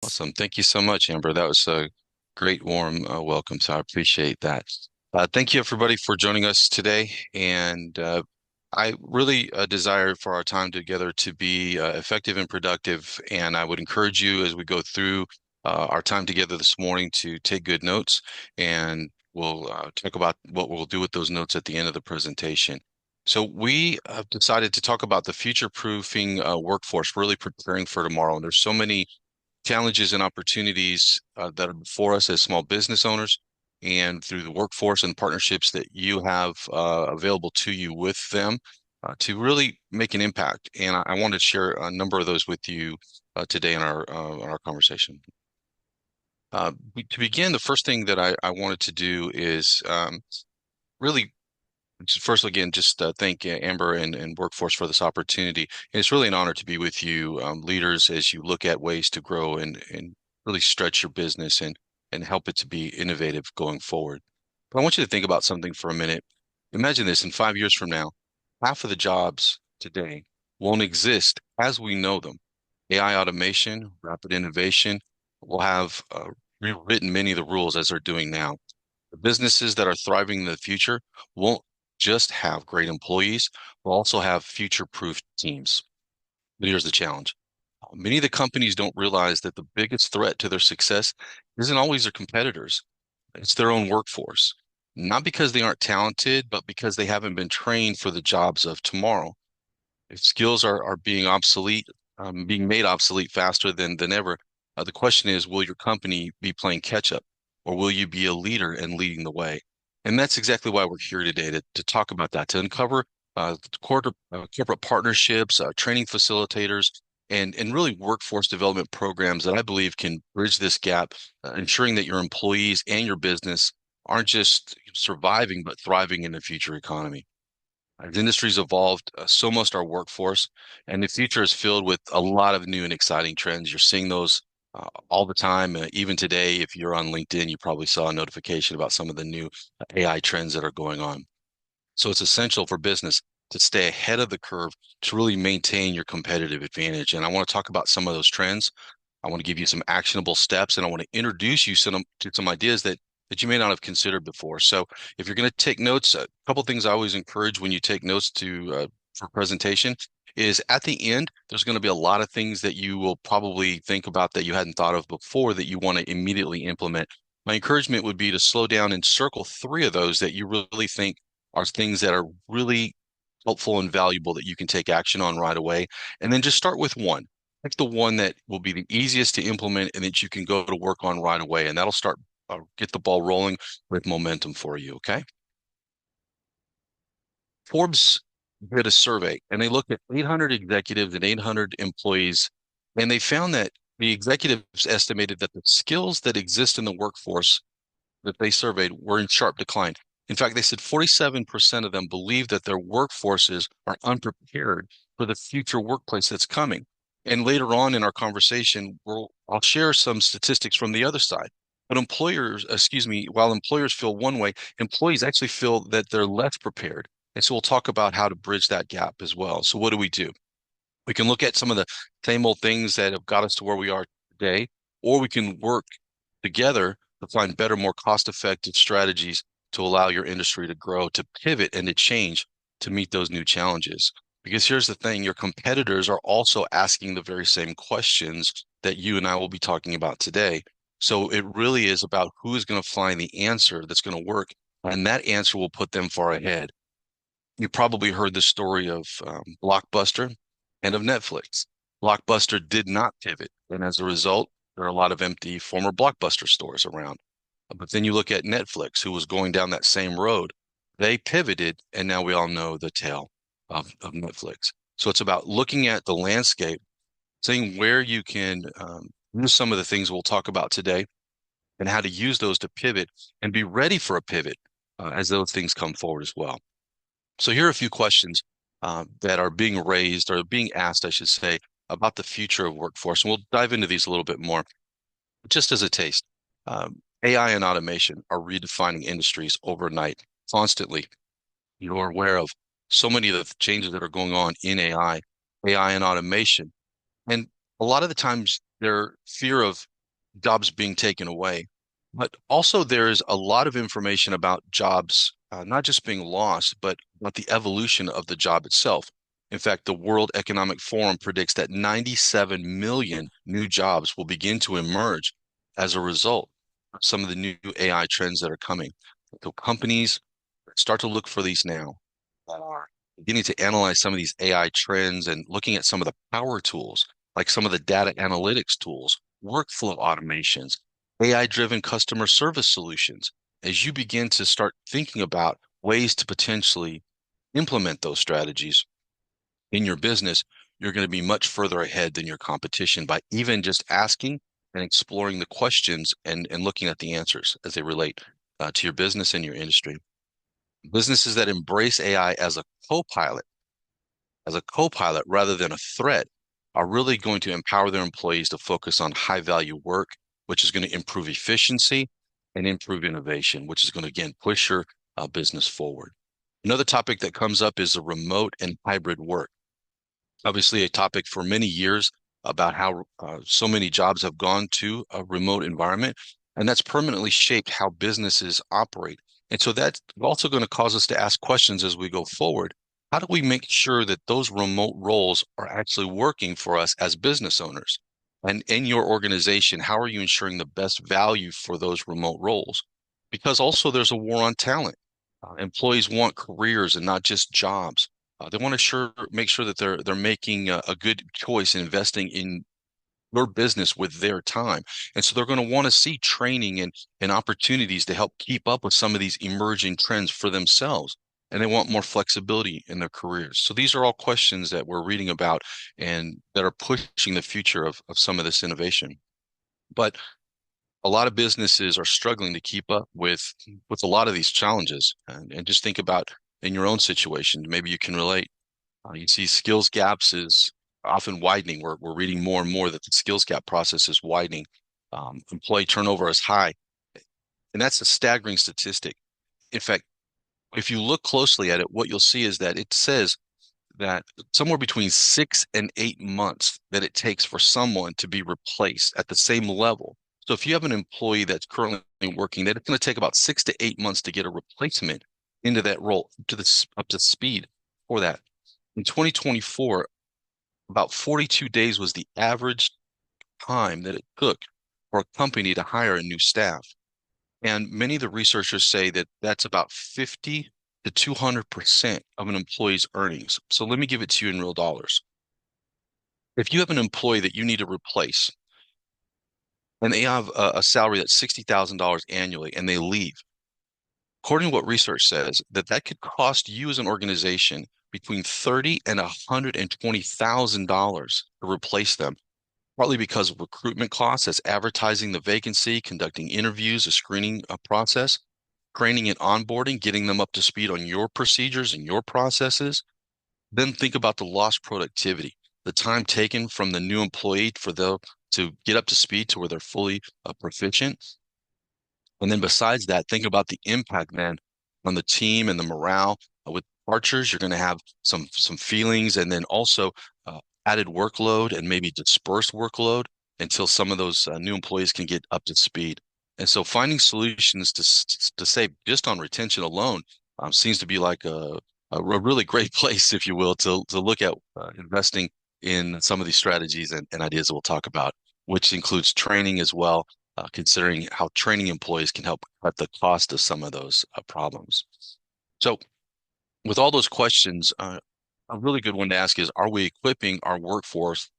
Awesome. Thank you so much, Amber. That was a great, warm welcome. So I appreciate that. Thank you, everybody, for joining us today. And I really desire for our time together to be effective and productive. And I would encourage you as we go through our time together this morning to take good notes. And we'll talk about what we'll do with those notes at the end of the presentation. So we have decided to talk about the future-proofing workforce, really preparing for tomorrow. And there's so many challenges and opportunities that are before us as small business owners and through the workforce and partnerships that you have available to you with them to really make an impact. And I wanted to share a number of those with you today in our conversation. To begin, the first thing that I wanted to do is really first, again, just thank Amber and Workforce for this opportunity. And it's really an honor to be with you, leaders, as you look at ways to grow and really stretch your business and help it to be innovative going forward. But I want you to think about something for a minute. Imagine this, in 5 years from now, half of the jobs today won't exist as we know them. AI automation, rapid innovation will have rewritten many of the rules as they're doing now. The businesses that are thriving in the future won't just have great employees, will also have future-proof teams. But here's the challenge. Many of the companies don't realize that the biggest threat to their success isn't always their competitors. It's their own workforce. Not because they aren't talented, but because they haven't been trained for the jobs of tomorrow. If skills are being made obsolete faster than ever, the question is, will your company be playing catch up, or will you be a leader and leading the way? And that's exactly why we're here today to talk about that, to uncover corporate partnerships, training facilitators, and really workforce development programs that I believe can bridge this gap, ensuring that your employees and your business aren't just surviving, but thriving in the future economy. As industries evolved, so must our workforce, and the future is filled with a lot of new and exciting trends. You're seeing those all the time. Even today, if you're on LinkedIn, you probably saw a notification about some of the new AI trends that are going on. So it's essential for business to stay ahead of the curve to really maintain your competitive advantage. And I want to talk about some of those trends. I want to give you some actionable steps, and I want to introduce you to some ideas that you may not have considered before. So if you're going to take notes, a couple things I always encourage when you take notes for presentation is at the end, there's going to be a lot of things that you will probably think about that you hadn't thought of before that you want to immediately implement. My encouragement would be to slow down and circle three of those that you really think are things that are really helpful and valuable that you can take action on right away. And then just start with one. Pick the one that will be the easiest to implement and that you can go to work on right away. And that'll start get the ball rolling with momentum for you. Okay. Forbes did a survey and they looked at 800 executives and 800 employees, and they found that the executives estimated that the skills that exist in the workforce that they surveyed were in sharp decline. In fact, they said 47% of them believe that their workforces are unprepared for the future workplace that's coming. And later on in our conversation, I'll share some statistics from the other side. But while employers feel one way, employees actually feel that they're less prepared. And so we'll talk about how to bridge that gap as well. So what do? We can look at some of the same old things that have got us to where we are today, or we can work together to find better, more cost-effective strategies to allow your industry to grow, to pivot and to change to meet those new challenges. Because here's the thing, your competitors are also asking the very same questions that you and I will be talking about today. So it really is about who is going to find the answer that's going to work, and that answer will put them far ahead. You probably heard the story of Blockbuster and of Netflix. Blockbuster did not pivot, and as a result, there are a lot of empty former Blockbuster stores around. But then you look at Netflix, who was going down that same road. They pivoted, and now we all know the tale of Netflix. So it's about looking at the landscape, seeing where you can use some of the things we'll talk about today, and how to use those to pivot and be ready for a pivot as those things come forward as well. So here are a few questions that are being raised or being asked, I should say, about the future of workforce. And we'll dive into these a little bit more. Just as a taste, AI and automation are redefining industries overnight, constantly. You're aware of so many of the changes that are going on in AI and automation. And a lot of the times their fear of jobs being taken away. But also, there's a lot of information about jobs not just being lost, but about the evolution of the job itself. In fact, the World Economic Forum predicts that 97 million new jobs will begin to emerge as a result of some of the new AI trends that are coming. So companies start to look for these now that are beginning to analyze some of these AI trends and looking at some of the power tools, like some of the data analytics tools, workflow automations, AI-driven customer service solutions. As you begin to start thinking about ways to potentially implement those strategies in your business, you're going to be much further ahead than your competition by even just asking and exploring the questions and looking at the answers as they relate to your business and your industry. Businesses that embrace AI co-pilot, as a co-pilot rather than a threat, are really going to empower their employees to focus on high value work, which is going to improve efficiency and improve innovation, which is going to again push your business forward. Another topic that comes up is the remote and hybrid work. Obviously, a topic for many years about how so many jobs have gone to a remote environment, and that's permanently shaped how businesses operate. And so that's also going to cause us to ask questions as we go forward. How do we make sure that those remote roles are actually working for us as business owners? And in your organization, how are you ensuring the best value for those remote roles? Because also there's a war on talent. Employees want careers and not just jobs. They want to make sure that they're making a good choice in investing in your business with their time. And so they're going to want to see training and opportunities to help keep up with some of these emerging trends for themselves. And they want more flexibility in their careers. So these are all questions that we're reading about and that are pushing the future of some of this innovation. But a lot of businesses are struggling to keep up with a lot of these challenges. And just think about in your own situation, maybe you can relate. You see skills gaps is often widening. We're reading more and more that the skills gap process is widening. Employee turnover is high, and that's a staggering statistic. In fact, if you look closely at it, what you'll see is that it says that somewhere between 6 and 8 months that it takes for someone to be replaced at the same level. So if you have an employee that's currently working, that it's going to take about 6 to 8 months to get a replacement into that role up to speed for that. In 2024, about 42 days was the average time that it took for a company to hire a new staff. And many of the researchers say that that's about 50 to 200% of an employee's earnings. So let me give it to you in real dollars. If you have an employee that you need to replace and they have a salary that's $60,000 annually and they leave, according to what research says, that could cost you as an organization between $30 and $120,000 to replace them, partly because of recruitment costs, that's advertising the vacancy, conducting interviews, a screening process, training and onboarding, getting them up to speed on your procedures and your processes. Then think about the lost productivity, the time taken from the new employee for them to get up to speed to where they're fully proficient. And then besides that, think about the impact then on the team and the morale. With departures, you're going to have some feelings, and then also added workload and maybe dispersed workload until some of those new employees can get up to speed. And so finding solutions to save just on retention alone seems to be like a really great place, if you will, to look at investing in some of these strategies and ideas that we'll talk about, which includes training as well, considering how training employees can help cut the cost of some of those problems. So with all those questions, a really good one to ask is, are we equipping our workforce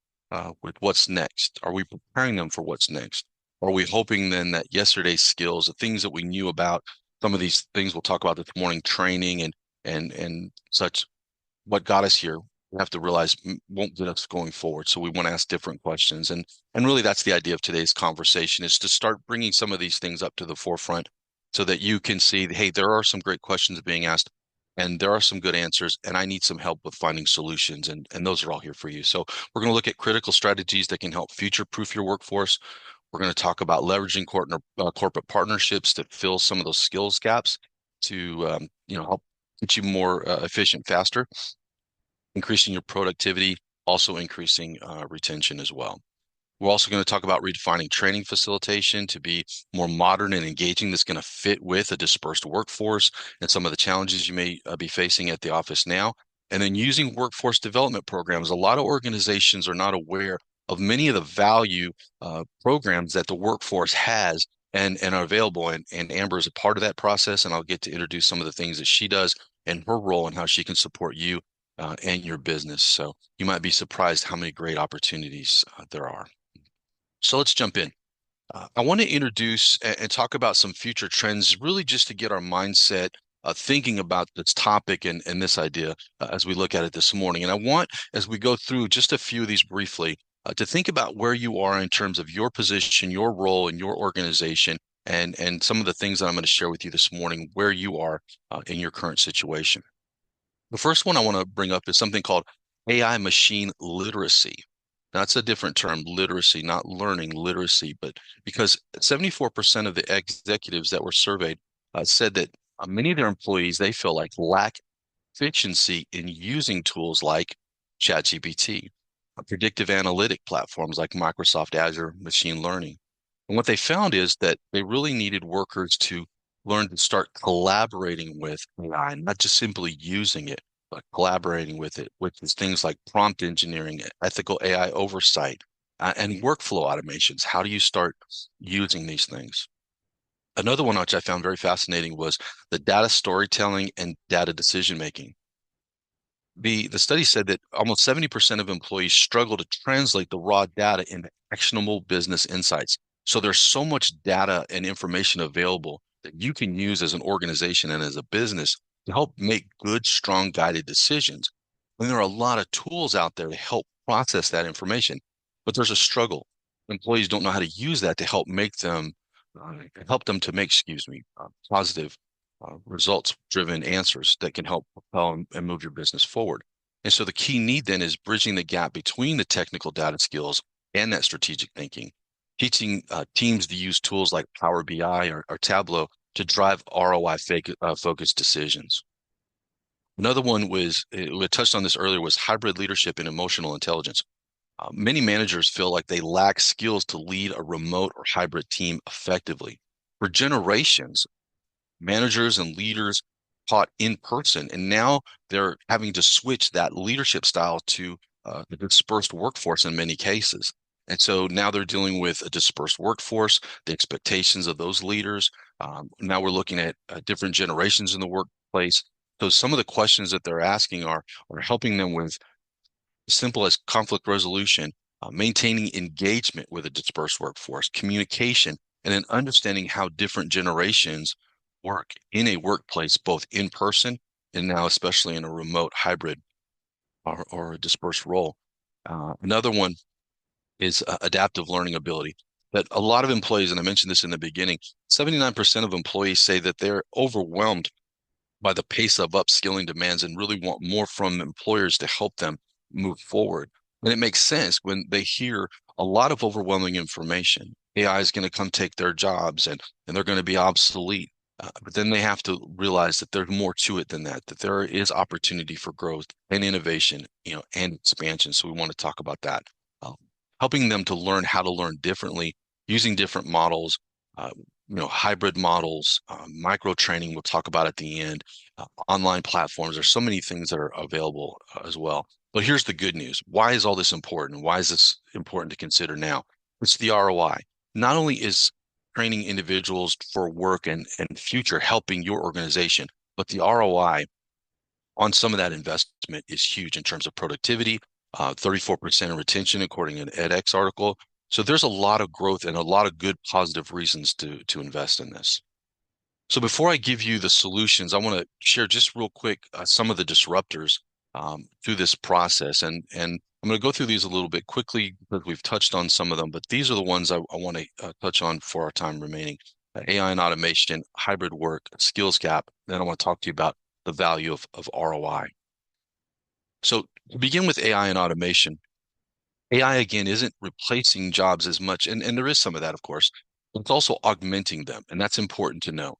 with what's next? Are we preparing them for what's next? Are we hoping then that yesterday's skills, the things that we knew about, some of these things we'll talk about this morning, training and such, what got us here, we have to realize won't get us going forward. So we want to ask different questions. And really that's the idea of today's conversation, is to start bringing some of these things up to the forefront so that you can see, hey, there are some great questions being asked and there are some good answers, and I need some help with finding solutions. And those are all here for you. So we're going to look at critical strategies that can help future-proof your workforce. We're going to talk about leveraging corporate partnerships to fill some of those skills gaps to help get you more efficient faster, increasing your productivity, also increasing retention as well. We're also going to talk about redefining training facilitation to be more modern and engaging that's going to fit with a dispersed workforce and some of the challenges you may be facing at the office now. And then using workforce development programs. A lot of organizations are not aware of many of the value programs that the workforce has and are available. And Amber is a part of that process, and I'll get to introduce some of the things that she does and her role and how she can support you and your business. So you might be surprised how many great opportunities there are. So let's jump in. I want to introduce and talk about some future trends, really just to get our mindset thinking about this topic and this idea as we look at it this morning. And I want, as we go through just a few of these briefly, to think about where you are in terms of your position, your role in your organization, and some of the things that I'm going to share with you this morning, where you are in your current situation. The first one I want to bring up is something called AI machine literacy. That's a different term, literacy, not learning, literacy, but because 74% of the executives that were surveyed said that many of their employees, they feel like lack efficiency in using tools like ChatGPT, predictive analytic platforms like Microsoft Azure machine learning. And what they found is that they really needed workers to learn to start collaborating with AI, not just simply using it, but collaborating with it, which is things like prompt engineering, ethical AI oversight, and workflow automations. How do you start using these things? Another one which I found very fascinating was the data storytelling and data decision making. The study said that almost 70% of employees struggle to translate the raw data into actionable business insights. So there's so much data and information available that you can use as an organization and as a business to help make good, strong, guided decisions. And there are a lot of tools out there to help process that information, but there's a struggle. Employees don't know how to use that to help them to make, positive results driven answers that can help propel and move your business forward. And so the key need then is bridging the gap between the technical data skills and that strategic thinking, teaching teams to use tools like Power BI or Tableau to drive ROI focused decisions. Another one we touched on this earlier, was hybrid leadership and emotional intelligence. Many managers feel like they lack skills to lead a remote or hybrid team effectively. For generations, managers and leaders taught in person, and now they're having to switch that leadership style to the dispersed workforce in many cases. And so now they're dealing with a dispersed workforce, the expectations of those leaders. Now we're looking at different generations in the workplace. So some of the questions that they're asking are helping them with simple as conflict resolution, maintaining engagement with a dispersed workforce, communication, and then understanding how different generations work in a workplace, both in person and now especially in a remote hybrid or a dispersed role. Another one is adaptive learning ability. That a lot of employees, and I mentioned this in the beginning, 79% of employees say that they're overwhelmed by the pace of upskilling demands and really want more from employers to help them move forward. And it makes sense when they hear a lot of overwhelming information. AI is going to come take their jobs and they're going to be obsolete. But then they have to realize that there's more to it than that, that there is opportunity for growth and innovation, and expansion. So we want to talk about that. Um, Helping them to learn how to learn differently using different models, uh, hybrid models, micro training we'll talk about at the end, online platforms. There's so many things that are available as well. But here's the good news. Why is all this important? Why is this important to consider now? It's the ROI. Not only is training individuals for work and future helping your organization, but the ROI on some of that investment is huge in terms of productivity, 34% in retention, according to an edX article. So there's a lot of growth and a lot of good positive reasons to invest in this. So before I give you the solutions, I want to share just real quick some of the disruptors through this process. And I'm going to go through these a little bit quickly because we've touched on some of them, but these are the ones I want to touch on for our time remaining. AI and automation, hybrid work, skills gap. Then I want to talk to you about the value of ROI. So to begin with AI and automation, AI again isn't replacing jobs as much, and there is some of that, of course, but it's also augmenting them, and that's important to know.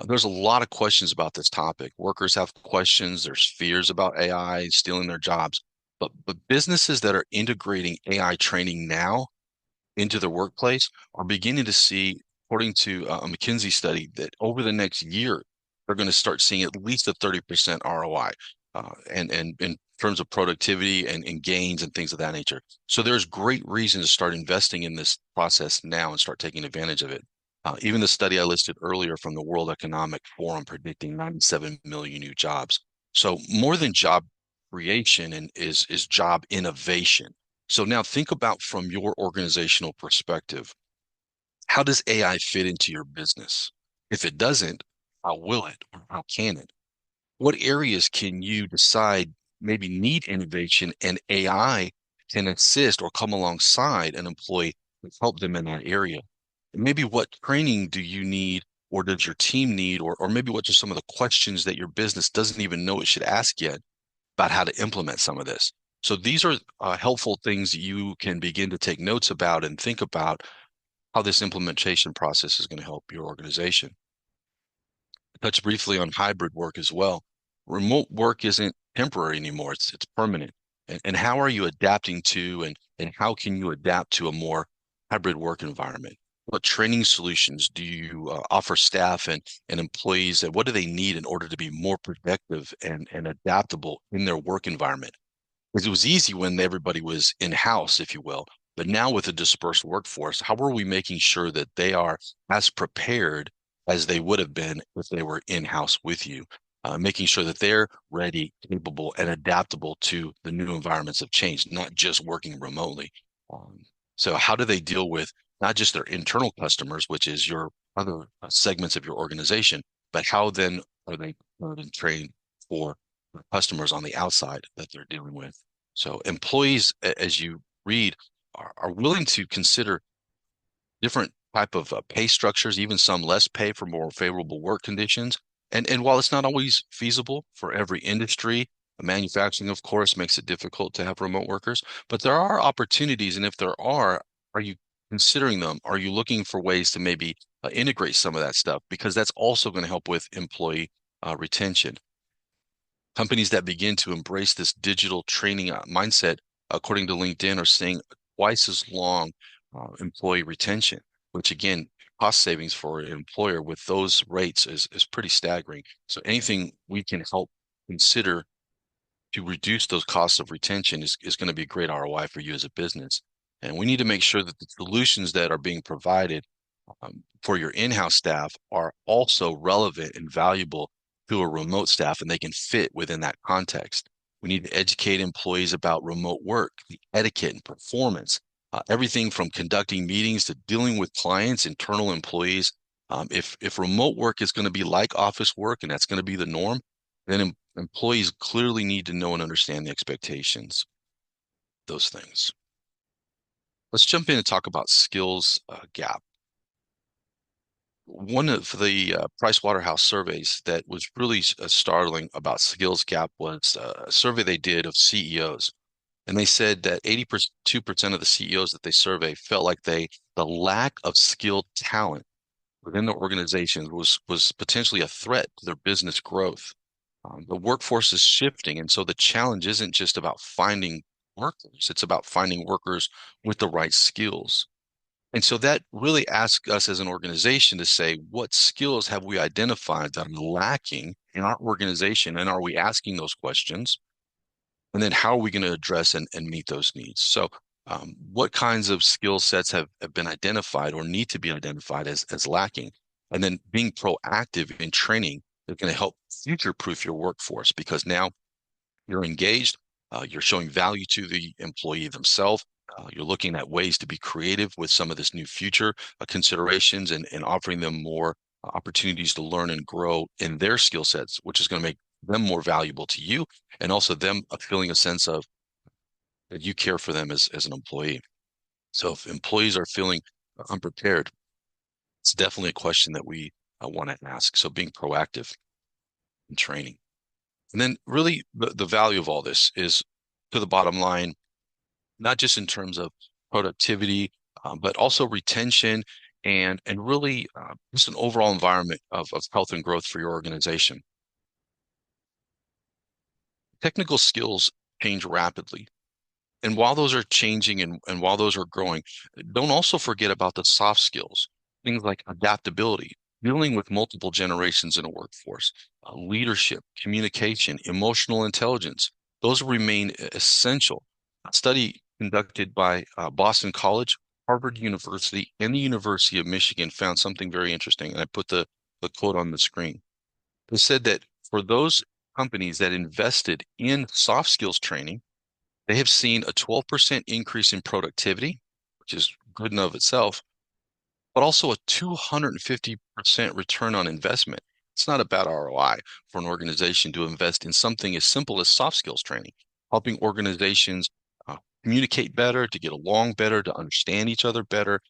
There's a lot of questions about this topic. Workers have questions, there's fears about AI stealing their jobs, but businesses that are integrating AI training now into their workplace are beginning to see, according to a McKinsey study, that over the next year, they're going to start seeing at least a 30% ROI, and in terms of productivity and gains and things of that nature. So there's great reason to start investing in this process now and start taking advantage of it. Even the study I listed earlier from the World Economic Forum predicting 97 million new jobs. So more than job creation and is job innovation. So now think about from your organizational perspective, how does AI fit into your business? If it doesn't, how will it or how can it? What areas can you decide maybe need innovation and AI can assist or come alongside an employee to help them in that area? And maybe what training do you need or does your team need, or maybe what are some of the questions that your business doesn't even know it should ask yet about how to implement some of this? So these are helpful things that you can begin to take notes about and think about how this implementation process is going to help your organization. Touch briefly on hybrid work as well. Remote work isn't temporary anymore, it's permanent. And how are you adapting to and how can you adapt to a more hybrid work environment? What training solutions do you offer staff and employees, and what do they need in order to be more productive and adaptable in their work environment? Because it was easy when everybody was in-house, if you will. But now with a dispersed workforce, how are we making sure that they are as prepared as they would have been if they were in-house with you? Making sure that they're ready, capable, and adaptable to the new environments of change, not just working remotely. Um, so how do they deal with not just their internal customers, which is your other segments of your organization, but how then are they prepared and trained for customers on the outside that they're dealing with? So employees, as you read, are willing to consider different type of pay structures, even some less pay for more favorable work conditions. And while it's not always feasible for every industry, manufacturing, of course, makes it difficult to have remote workers, but there are opportunities. And if there are you considering them? Are you looking for ways to maybe integrate some of that stuff? Because that's also going to help with employee retention. Companies that begin to embrace this digital training mindset, according to LinkedIn, are seeing twice as long employee retention, which again, cost savings for an employer with those rates is pretty staggering. So anything we can help consider to reduce those costs of retention is going to be a great ROI for you as a business. And we need to make sure that the solutions that are being provided for your in-house staff are also relevant and valuable to a remote staff, and they can fit within that context. We need to educate employees about remote work, the etiquette and performance, everything from conducting meetings to dealing with clients, internal employees. If remote work is going to be like office work and that's going to be the norm, then employees clearly need to know and understand the expectations, those things. Let's jump in and talk about skills gap. One of the Price Waterhouse surveys that was really startling about skills gap was a survey they did of CEOs. And they said that 82% of the CEOs that they surveyed felt like the lack of skilled talent within the organization was potentially a threat to their business growth. The workforce is shifting, and so the challenge isn't just about finding workers, it's about finding workers with the right skills. And so that really asks us as an organization to say, what skills have we identified that are lacking in our organization? And are we asking those questions? And then how are we going to address and meet those needs? So what kinds of skill sets have been identified or need to be identified as lacking? And then being proactive in training is going to help future-proof your workforce, because now you're engaged, you're showing value to the employee themselves. You're looking at ways to be creative with some of this new future considerations and offering them more opportunities to learn and grow in their skill sets, which is going to make them more valuable to you and also them feeling a sense of that you care for them as an employee. So if employees are feeling unprepared, it's definitely a question that we want to ask. So being proactive in training. And then really the value of all this is to the bottom line, not just in terms of productivity, but also retention and really just an overall environment of health and growth for your organization. Technical skills change rapidly. And while those are changing and while those are growing, don't also forget about the soft skills, things like adaptability, dealing with multiple generations in a workforce, leadership, communication, emotional intelligence. Those remain essential. A study conducted by Boston College, Harvard University, and the University of Michigan found something very interesting. And I put the quote on the screen. They said that for those companies that invested in soft skills training, they have seen a 12% increase in productivity, which is good in of itself, but also a 250% return on investment. It's not a bad ROI for an organization to invest in something as simple as soft skills training, helping organizations communicate better, to get along better, to understand each other better.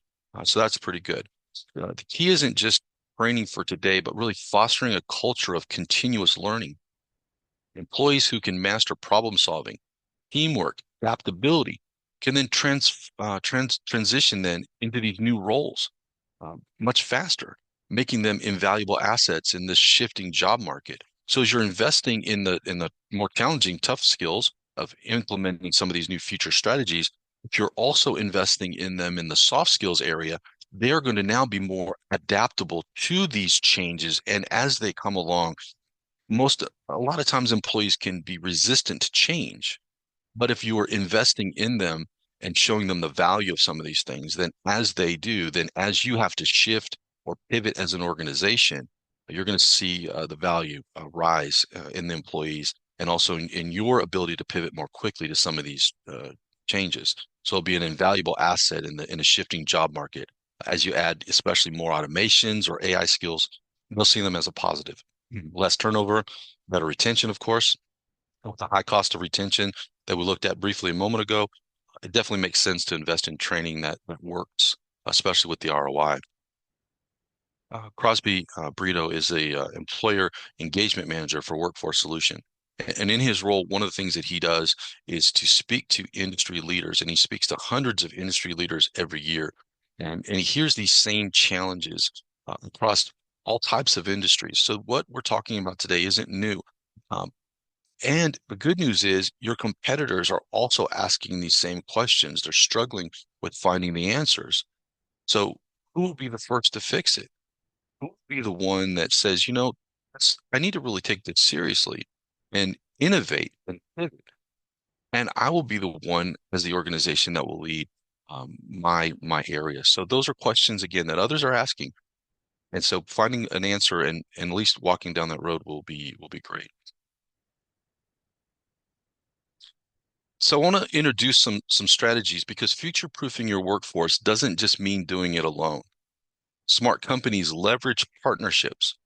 So that's pretty good. The key isn't just training for today, but really fostering a culture of continuous learning. Employees who can master problem solving, teamwork, adaptability can then transition then into these new roles much faster, making them invaluable assets in this shifting job market. So as you're investing in the more challenging, tough skills of implementing some of these new future strategies, if you're also investing in them in the soft skills area, they are going to now be more adaptable to these changes. And as they come along, a lot of times employees can be resistant to change. But if you are investing in them and showing them the value of some of these things, then as they do, then as you have to shift or pivot as an organization, you're going to see the value rise in the employees and also in your ability to pivot more quickly to some of these changes. So it'll be an invaluable asset in a shifting job market as you add especially more automations or AI skills. They'll see them as a positive. Less turnover, better retention, of course, with the high cost of retention that we looked at briefly a moment ago, it definitely makes sense to invest in training that works, especially with the ROI. Crosby Brito is a employer engagement manager for Workforce Solution. And in his role, one of the things that he does is to speak to industry leaders, and he speaks to hundreds of industry leaders every year. And he hears these same challenges across all types of industries. So what we're talking about today isn't new. Um, and the good news is your competitors are also asking these same questions. They're struggling with finding the answers. So who will be the first to fix it? Who will be the one that says, I need to really take this seriously and innovate and pivot? And I will be the one as the organization that will lead my area. So those are questions again that others are asking. And so finding an answer and at least walking down that road will be great. So I want to introduce some strategies because future-proofing your workforce doesn't just mean doing it alone. Smart companies leverage partnerships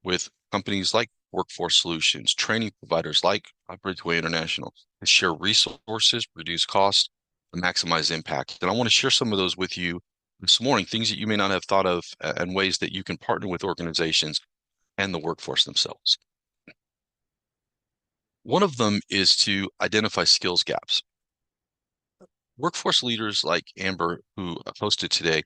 with companies like Workforce Solutions, training providers like Bridgeway International to share resources, reduce costs, and maximize impact. And I want to share some of those with you this morning, things that you may not have thought of and ways that you can partner with organizations and the workforce themselves. One of them is to identify skills gaps. Workforce leaders like Amber, who hosted today,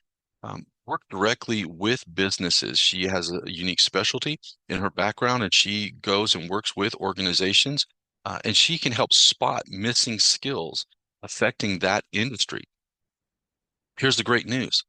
work directly with businesses. She has a unique specialty in her background, and she goes and works with organizations, and she can help spot missing skills affecting that industry. Here's the great news.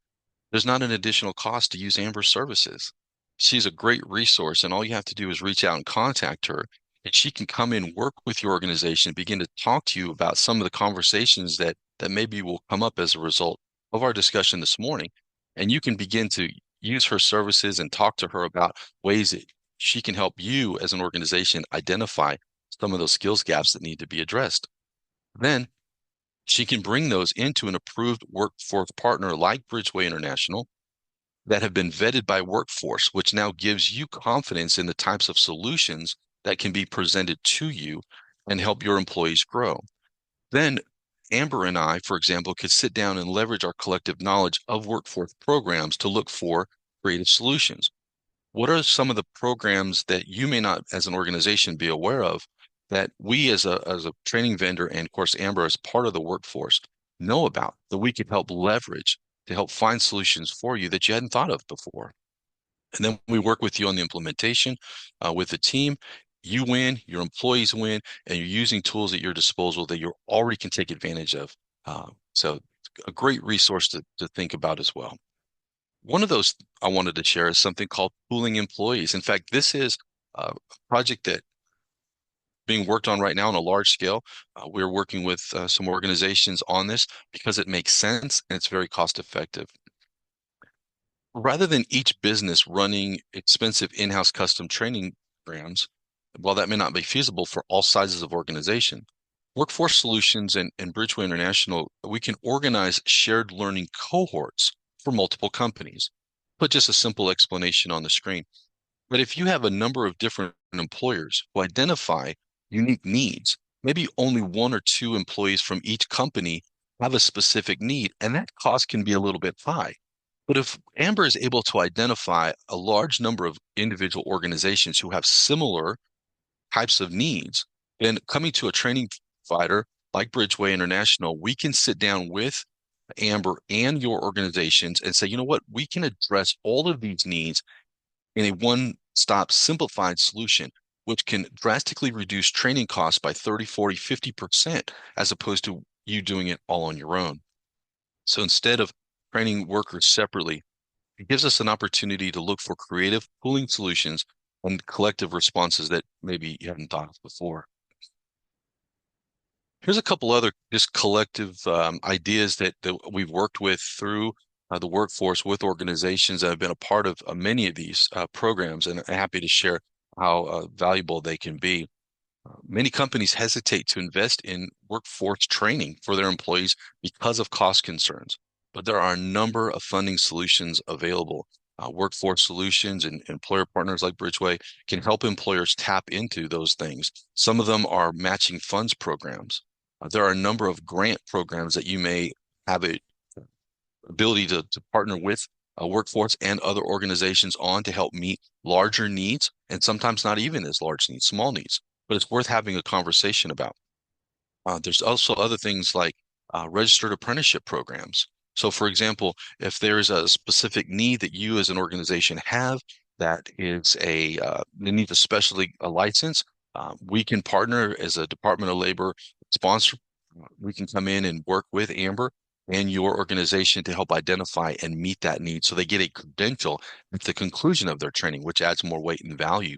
There's not an additional cost to use Amber's services. She's a great resource, and all you have to do is reach out and contact her, and she can come in, work with your organization, begin to talk to you about some of the conversations that maybe will come up as a result of our discussion this morning. And you can begin to use her services and talk to her about ways that she can help you as an organization identify some of those skills gaps that need to be addressed. Then she can bring those into an approved workforce partner like Bridgeway International that have been vetted by Workforce, which now gives you confidence in the types of solutions that can be presented to you and help your employees grow. Then Amber and I, for example, could sit down and leverage our collective knowledge of workforce programs to look for creative solutions. What are some of the programs that you may not, as an organization, be aware of that we as a training vendor and of course Amber as part of the workforce know about that we could help leverage to help find solutions for you that you hadn't thought of before? And then we work with you on the implementation with the team. You win, your employees win, and you're using tools at your disposal that you already can take advantage of. So a great resource to think about as well. One of those I wanted to share is something called pooling employees. In fact, this is a project that being worked on right now on a large scale. We're working with some organizations on this because it makes sense and it's very cost effective. Rather than each business running expensive in-house custom training programs, while that may not be feasible for all sizes of organization, Workforce Solutions and Bridgeway International, we can organize shared learning cohorts for multiple companies. Put just a simple explanation on the screen. But if you have a number of different employers who identify unique needs, maybe only one or two employees from each company have a specific need, and that cost can be a little bit high. But if Amber is able to identify a large number of individual organizations who have similar types of needs, then coming to a training provider like Bridgeway International, we can sit down with Amber and your organizations and say, you know what, we can address all of these needs in a one-stop simplified solution, which can drastically reduce training costs by 30, 40, 50%, as opposed to you doing it all on your own. So instead of training workers separately, it gives us an opportunity to look for creative pooling solutions and collective responses that maybe you hadn't thought of before. Here's a couple other just collective ideas that we've worked with through the workforce with organizations that have been a part of many of these programs, and I'm happy to share how valuable they can be. Many companies hesitate to invest in workforce training for their employees because of cost concerns, but there are a number of funding solutions available. Workforce Solutions and employer partners like Bridgeway can help employers tap into those things. Some of them are matching funds programs. There are a number of grant programs that you may have a ability to partner with a workforce and other organizations on to help meet larger needs, and sometimes not even as large needs, small needs, but it's worth having a conversation about. There's also other things like registered apprenticeship programs. So, for example, if there's a specific need that you as an organization have that is they need a specialty a license, we can partner as a Department of Labor sponsor. We can come in and work with Amber and your organization to help identify and meet that need so they get a credential at the conclusion of their training, which adds more weight and value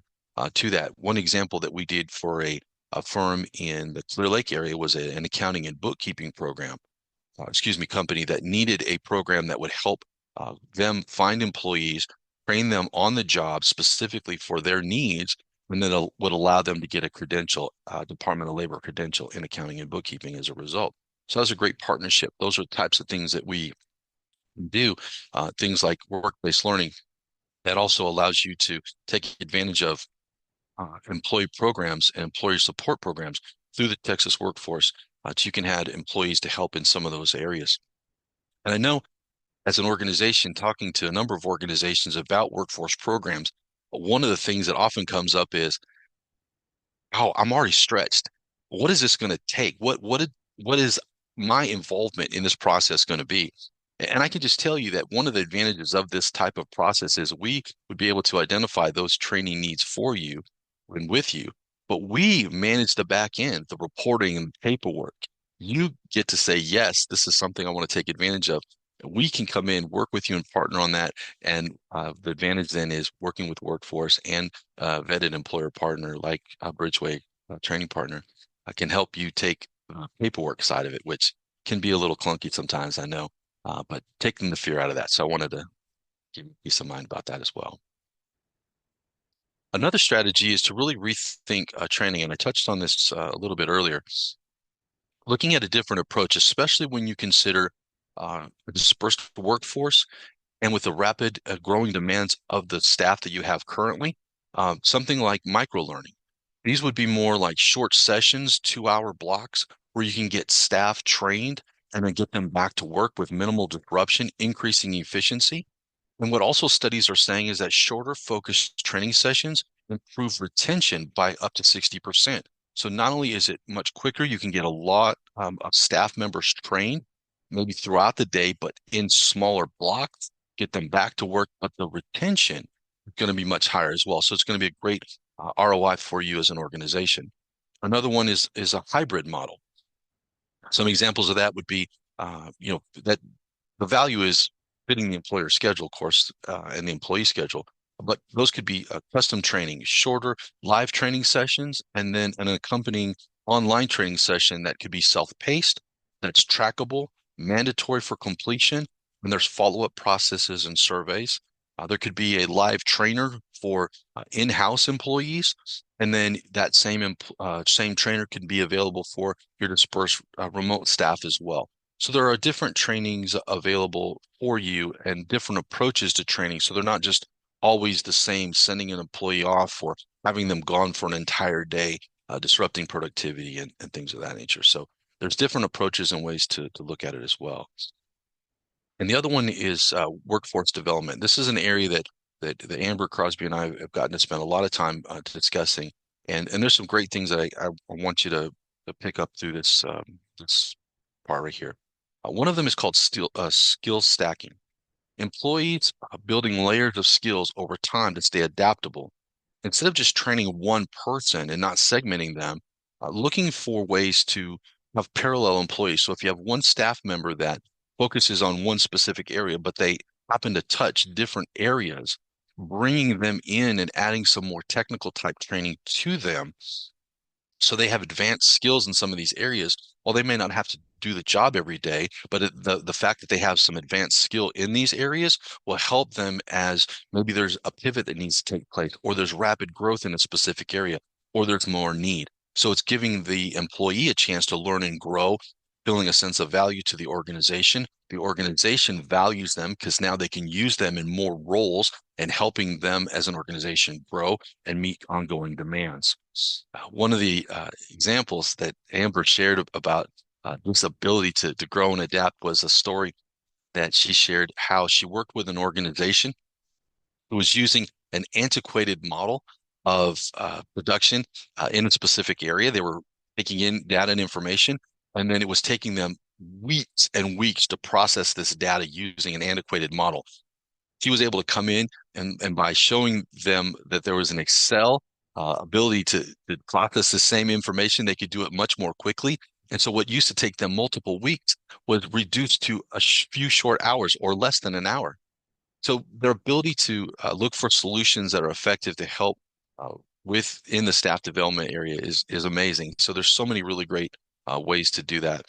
to that. One example that we did for a firm in the Clear Lake area was an accounting and bookkeeping program, company that needed a program that would help them find employees, train them on the job specifically for their needs, and then would allow them to get a credential, Department of Labor credential in accounting and bookkeeping as a result. So that was a great partnership. Those are the types of things that we do, things like workplace learning that also allows you to take advantage of employee programs and employee support programs through the Texas workforce. So you can have employees to help in some of those areas. And I know as an organization, talking to a number of organizations about workforce programs, one of the things that often comes up is, oh, I'm already stretched. What is this going to take? What is my involvement in this process going to be? And I can just tell you that one of the advantages of this type of process is we would be able to identify those training needs for you and with you, but we manage the back end, the reporting and the paperwork. You get to say, yes, this is something I want to take advantage of. We can come in, work with you and partner on that. And the advantage then is working with workforce and vetted employer partner like Bridgeway training partner can help you take paperwork side of it, which can be a little clunky sometimes, I know, but taking the fear out of that. So I wanted to give you peace of mind about that as well. Another strategy is to really rethink training, and I touched on this a little bit earlier. Looking at a different approach, especially when you consider a dispersed workforce and with the rapid growing demands of the staff that you have currently, something like micro-learning. These would be more like short sessions, 2-hour blocks, where you can get staff trained and then get them back to work with minimal disruption, increasing efficiency. And what also studies are saying is that shorter focused training sessions improve retention by up to 60%. So not only is it much quicker, you can get a lot of staff members trained, maybe throughout the day, but in smaller blocks, get them back to work, but the retention is going to be much higher as well. So it's going to be a great ROI for you as an organization. Another one is a hybrid model. Some examples of that would be, that the value is fitting the employer schedule, of course, and the employee schedule. But those could be custom training, shorter live training sessions, and then an accompanying online training session that could be self-paced, that's trackable, mandatory for completion, and there's follow-up processes and surveys. There could be a live trainer for in-house employees, and then that same trainer can be available for your dispersed remote staff as well. So there are different trainings available for you and different approaches to training. So they're not just always the same, sending an employee off or having them gone for an entire day, disrupting productivity and things of that nature. So there's different approaches and ways to look at it as well. And the other one is workforce development. This is an area that Amber Crosby and I have gotten to spend a lot of time discussing. And there's some great things that I want you to pick up through this part right here. One of them is called skill stacking. Employees are building layers of skills over time to stay adaptable. Instead of just training one person and not segmenting them, looking for ways to have parallel employees. So if you have one staff member that focuses on one specific area, but they happen to touch different areas, bringing them in and adding some more technical type training to them so they have advanced skills in some of these areas. While they may not have to do the job every day, but the fact that they have some advanced skill in these areas will help them as maybe there's a pivot that needs to take place, or there's rapid growth in a specific area, or there's more need. So it's giving the employee a chance to learn and grow, feeling a sense of value to the organization. The organization values them because now they can use them in more roles and helping them as an organization grow and meet ongoing demands. One of the examples that Amber shared about this ability to grow and adapt was a story that she shared how she worked with an organization who was using an antiquated model of production in a specific area. They were taking in data and information, and then it was taking them weeks and weeks to process this data using an antiquated model. She was able to come in and by showing them that there was an Excel ability to process the same information, they could do it much more quickly. And so what used to take them multiple weeks was reduced to a few short hours or less than an hour. So their ability to look for solutions that are effective to help within the staff development area is amazing. So there's so many really great ways to do that.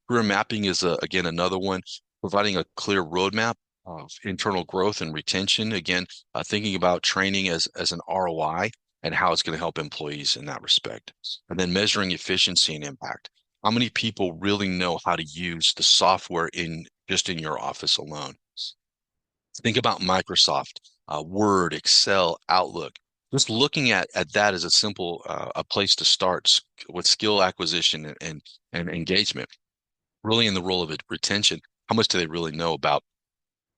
Career mapping is again another one, providing a clear roadmap of internal growth and retention. Again, thinking about training as an ROI and how it's going to help employees in that respect. And then measuring efficiency and impact. How many people really know how to use the software in just in your office alone? Think about Microsoft, Word, Excel, Outlook. Just looking at that as a simple a place to start with skill acquisition and engagement. Really in the role of retention, how much do they really know about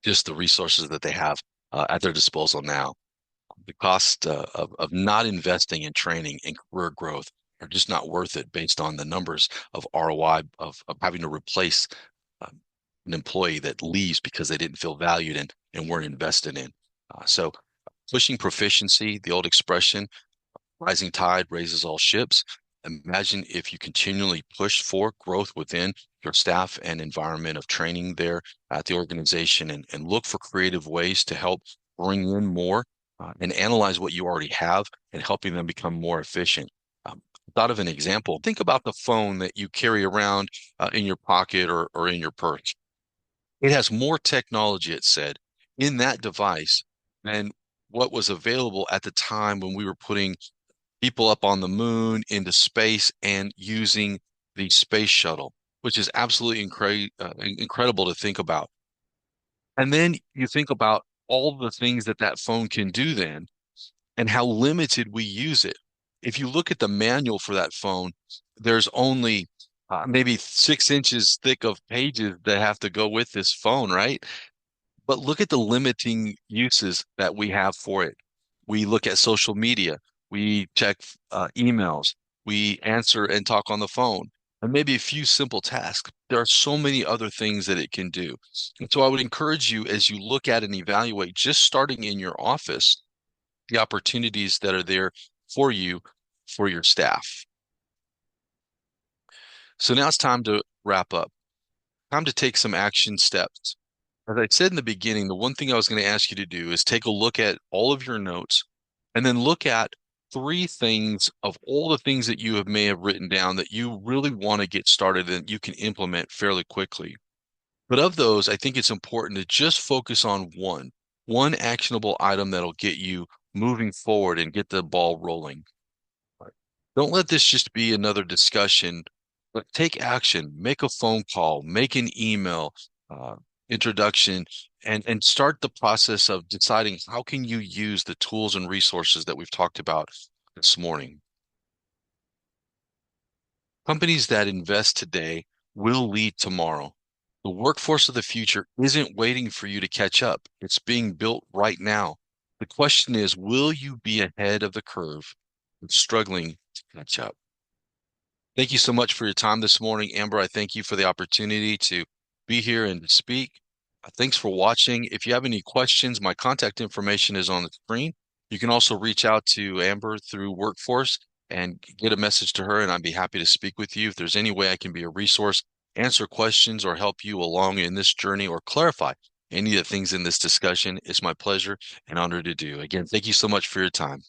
just the resources that they have at their disposal now? The cost of not investing in training and career growth are just not worth it based on the numbers of ROI of having to replace an employee that leaves because they didn't feel valued and weren't invested in. So pushing proficiency, the old expression, rising tide raises all ships. Imagine if you continually push for growth within your staff and environment of training there at the organization and look for creative ways to help bring in more and analyze what you already have and helping them become more efficient. Thought of an example. Think about the phone that you carry around in your pocket or in your purse. It has more technology, it said, in that device than what was available at the time when we were putting people up on the moon into space and using the space shuttle, which is absolutely incredible to think about. And then you think about all the things that that phone can do then and how limited we use it. If you look at the manual for that phone, there's only maybe 6 inches thick of pages that have to go with this phone, right? But look at the limiting uses that we have for it. We look at social media, we check emails, we answer and talk on the phone, and maybe a few simple tasks. There are so many other things that it can do. And so I would encourage you as you look at and evaluate, just starting in your office, the opportunities that are there for you, for your staff. So now it's time to wrap up. Time to take some action steps. As I said in the beginning, the one thing I was going to ask you to do is take a look at all of your notes and then look at three things of all the things that you may have written down that you really want to get started and you can implement fairly quickly. But of those, I think it's important to just focus on one actionable item that'll get you moving forward and get the ball rolling. Don't let this just be another discussion, but take action, make a phone call, make an email, uh, introduction, and start the process of deciding how can you use the tools and resources that we've talked about this morning. Companies that invest today will lead tomorrow. The workforce of the future isn't waiting for you to catch up. It's being built right now. The question is, will you be ahead of the curve and struggling to catch up? Thank you so much for your time this morning, Amber. I thank you for the opportunity to be here and to speak. Thanks for watching. If you have any questions, my contact information is on the screen. You can also reach out to Amber through Workforce and get a message to her, and I'd be happy to speak with you. If there's any way I can be a resource, answer questions, or help you along in this journey or clarify any of the things in this discussion, it's my pleasure and honor to do. Again, thank you so much for your time.